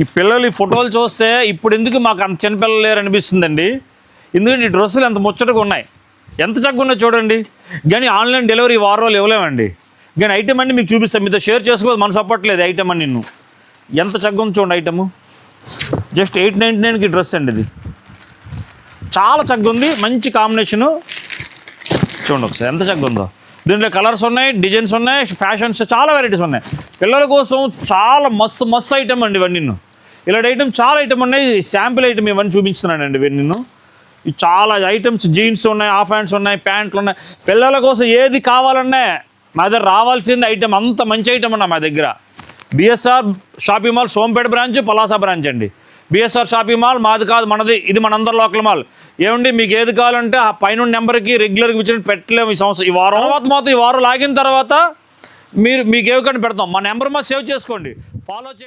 ఈ పిల్లలు ఈ ఫోటోలు చూస్తే ఇప్పుడు ఎందుకు మాకు అంత చిన్నపిల్లలు లేరు అనిపిస్తుందండి. ఎందుకంటే ఈ డ్రెస్సులు ఎంత ముచ్చటగా ఉన్నాయి, ఎంత చక్కగా ఉన్నాయి చూడండి. కానీ ఆన్లైన్ డెలివరీ ఈ వారం రోజులు ఇవ్వలేమండి. కానీ ఐటమ్ అన్ని మీకు చూపిస్తాను, మీతో షేర్ చేసుకోవాలి మన సపోర్ట్లేదు. ఐటమ్ అని నిన్ను ఎంత చక్కగా ఉంది చూడండి. ఐటము జస్ట్ 899కి డ్రెస్ అండి. ఇది చాలా చక్కగా ఉంది, మంచి కాంబినేషను. చూడండి ఒకసారి ఎంత చక్కగా ఉందో. దీంట్లో కలర్స్ ఉన్నాయి, డిజైన్స్ ఉన్నాయి, ఫ్యాషన్స్ చాలా వెరైటీస్ ఉన్నాయి. పిల్లల కోసం చాలా మస్తు ఐటమ్ అండి ఇవన్నీ. ఇలాంటి ఐటమ్ చాలా ఐటమ్ ఉన్నాయి. శాంపిల్ ఐటమ్ ఇవన్నీ చూపించున్నానండి ఇవన్నీ. ఇవి చాలా ఐటమ్స్, జీన్స్ ఉన్నాయి, హాఫ్ హ్యాండ్స్ ఉన్నాయి, ప్యాంట్లు ఉన్నాయి. పిల్లల కోసం ఏది కావాలన్నా మా దగ్గర రావాల్సింది ఐటమ్, అంత మంచి ఐటమ్ అన్న మా దగ్గర. BSR shopping mall Sompeta branch, Palasa branch అండి. బిఎస్ఆర్ షాపింగ్ మాల్ మాది కాదు, మనది. ఇది మనందరి లోకల్ మాల్. ఏమండి మీకు ఏది కావాలంటే ఆ పైన నెంబర్కి రెగ్యులర్గా ఇచ్చిన పెట్టలేము. ఈ సంవత్సరం ఈ వారం మొత్తం ఈ వారం లాగిన తర్వాత మీకు ఏవి కానీ పెడతాం. మా నెంబర్ మా సేవ్ చేసుకోండి, ఫాలో చేయండి.